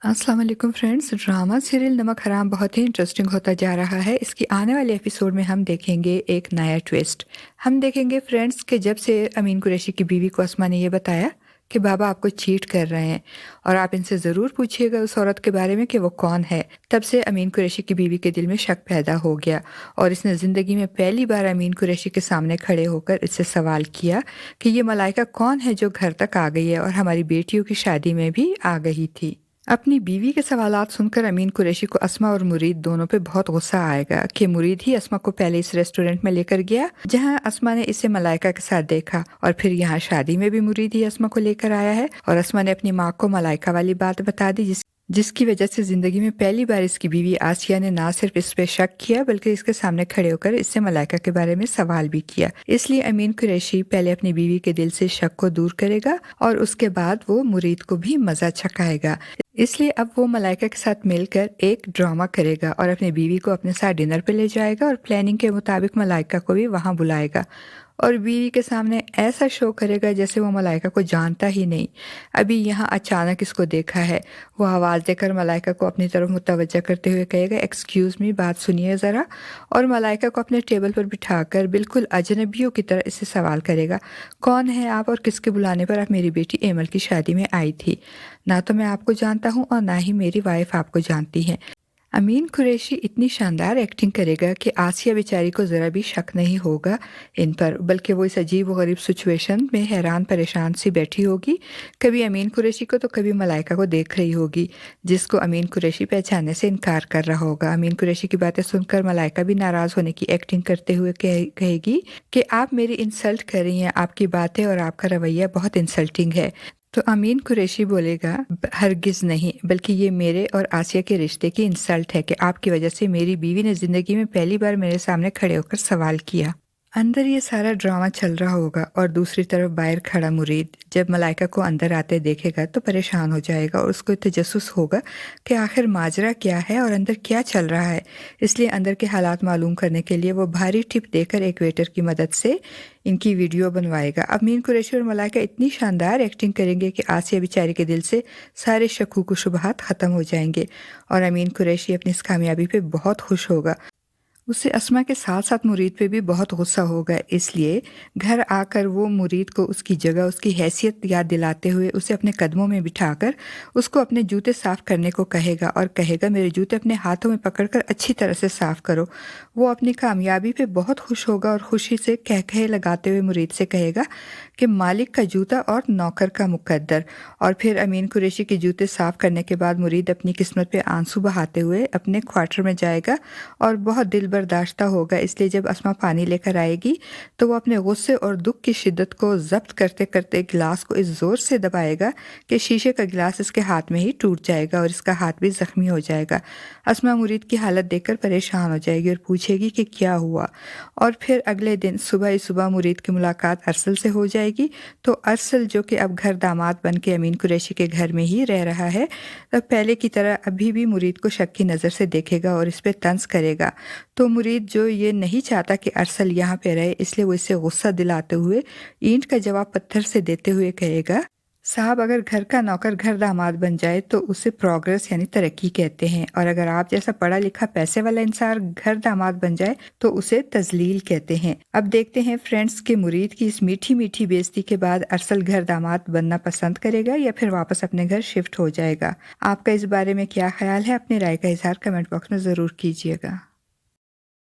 अस्सलाम वालेकुम friends. Drama serial नमक हराम बहुत ही इंटरेस्टिंग होता जा रहा है। इसकी आने वाले एपिसोड में हम देखेंगे एक नया ट्विस्ट। हम देखेंगे फ्रेंड्स कि जब से अमीन कुरैशी की बीवी को अस्मा ने ये बताया कि बाबा आपको चीट कर रहे हैं और आप इनसे ज़रूर पूछिएगा उस औरत के बारे में कि वो कौन है, तब से अमीन कुरैशी की बीवी के दिल में शक पैदा हो गया और इसने ज़िंदगी में पहली बार अमीन कुरैशी के सामने खड़े होकर इससे सवाल किया कि ये मलाइका कौन है जो घर तक आ गई है और हमारी बेटियों की शादी में भी आ गई थी। अपनी बीवी के सवालात सुनकर अमीन कुरैशी को अस्मा और मुरीद दोनों पे बहुत गुस्सा आएगा कि मुरीद ही अस्मा को पहले इस रेस्टोरेंट में लेकर गया जहां अस्मा ने इसे मलाइका के साथ देखा, और फिर यहाँ शादी में भी मुरीद ही अस्मा को लेकर आया है और अस्मा ने अपनी माँ को मलाइका वाली बात बता दी जिसकी वजह से जिंदगी में पहली बार इसकी बीवी आसिया ने ना सिर्फ इस पे शक किया बल्कि इसके सामने खड़े होकर इससे मलाइका के बारे में सवाल भी किया। इसलिए अमीन कुरैशी पहले अपनी बीवी के दिल से शक को दूर करेगा और उसके बाद वो मुरीद को भी मजा चखाएगा। इसलिए अब वो मलाइका के साथ मिलकर एक ड्रामा करेगा और अपनी बीवी को अपने साथ डिनर पे ले जाएगा और प्लानिंग के मुताबिक मलाइका को भी वहां बुलाएगा और बीवी के सामने ऐसा शो करेगा जैसे वो मलाइका को जानता ही नहीं। अभी यहाँ अचानक इसको देखा है, वो आवाज़ देकर मलाइका को अपनी तरफ मुतवज्जा करते हुए कहेगा, एक्सक्यूज़ मी, बात सुनिए ज़रा, और मलाइका को अपने टेबल पर बिठाकर बिल्कुल अजनबियों की तरह इससे सवाल करेगा, कौन है आप और किसके बुलाने पर आप मेरी बेटी एमल की शादी में आई थी? ना तो मैं आपको जानता हूँ और ना ही मेरी वाइफ आपको जानती है। अमीन कुरैशी इतनी शानदार एक्टिंग करेगा कि आसिया बेचारी को ज़रा भी शक नहीं होगा इन पर, बल्कि वो इस अजीब व गरीब सिचुएशन में हैरान परेशान सी बैठी होगी, कभी अमीन कुरैशी को तो कभी मलाइका को देख रही होगी जिसको अमीन कुरैशी पहचानने से इनकार कर रहा होगा। अमीन कुरैशी की बातें सुनकर मलाइका भी नाराज़ होने की एक्टिंग करते हुए कहेगी कि आप मेरी इंसल्ट कर रही हैं, आपकी बातें और आपका रवैया बहुत इंसल्टिंग है। तो अमीन कुरैशी बोलेगा, हरगिज़ नहीं, बल्कि ये मेरे और आसिया के रिश्ते की इंसल्ट है कि आपकी वजह से मेरी बीवी ने ज़िंदगी में पहली बार मेरे सामने खड़े होकर सवाल किया। अंदर ये सारा ड्रामा चल रहा होगा और दूसरी तरफ बाहर खड़ा मुरीद जब मलाइका को अंदर आते देखेगा तो परेशान हो जाएगा और उसको तजस्सुस होगा कि आखिर माजरा क्या है और अंदर क्या चल रहा है। इसलिए अंदर के हालात मालूम करने के लिए वो भारी टिप देकर एक वेटर की मदद से इनकी वीडियो बनवाएगा। अमीन कुरैशी और मलाइका इतनी शानदार एक्टिंग करेंगे कि आसिया बेचारी के दिल से सारे शकूक व शुबहात ख़त्म हो जाएंगे और अमीन कुरैशी अपनी इस कामयाबी पे बहुत खुश होगा। उससे अस्मा के साथ साथ मुरीद पे भी बहुत गुस्सा होगा, इसलिए घर आकर वो मुरीद को उसकी जगह, उसकी हैसियत याद दिलाते हुए उसे अपने कदमों में बिठाकर उसको अपने जूते साफ़ करने को कहेगा और कहेगा, मेरे जूते अपने हाथों में पकड़कर अच्छी तरह से साफ़ करो। वो अपनी कामयाबी पे बहुत खुश होगा और खुशी से कह लगाते हुए मुरीद से कहेगा कि मालिक का जूता और नौकर का मुकद्दर। और फिर अमीन कुरैशी के जूते साफ़ करने के बाद मुरीद अपनी किस्मत पे आंसू बहाते हुए अपने क्वार्टर में जाएगा और बहुत दिल बर्दाश्ता होगा। इसलिए जब अस्मा पानी लेकर आएगी तो वो अपने गुस्से और दुख की शिद्दत को ज़ब्त करते करते गिलास को इस ज़ोर से दबाएगा कि शीशे का गिलास इसके हाथ में ही टूट जाएगा और इसका हाथ भी ज़ख्मी हो जाएगा। अस्मा मुरीद की हालत देखकर परेशान हो जाएगी और पूछेगी कि क्या हुआ। और फिर अगले दिन सुबह ही सुबह मुरीद की मुलाकात अरसल से हो जाएगी। तो अरसल जो कि अब घर दामाद बन के अमीन कुरैशी के घर में ही रह रहा है, तब पहले की तरह अभी भी मुरीद को शक की नज़र से देखेगा और इस पर तंज करेगा। तो मुरीद जो ये नहीं चाहता कि अरसल यहाँ पे रहे, इसलिए वो इसे गुस्सा दिलाते हुए ईंट का जवाब पत्थर से देते हुए कहेगा, साहब, अगर घर का नौकर घर दामाद बन जाए तो उसे प्रोग्रेस यानी तरक्की कहते हैं, और अगर आप जैसा पढ़ा लिखा पैसे वाला इंसान घर दामाद बन जाए तो उसे तजलील कहते हैं। अब देखते हैं फ्रेंड्स कि मुरीद की इस मीठी मीठी बेइज्जती के बाद अरसल घर दामाद बनना पसंद करेगा या फिर वापस अपने घर शिफ्ट हो जाएगा। आपका इस बारे में क्या ख्याल है? अपनी राय का इजहार कमेंट बॉक्स में ज़रूर कीजिएगा।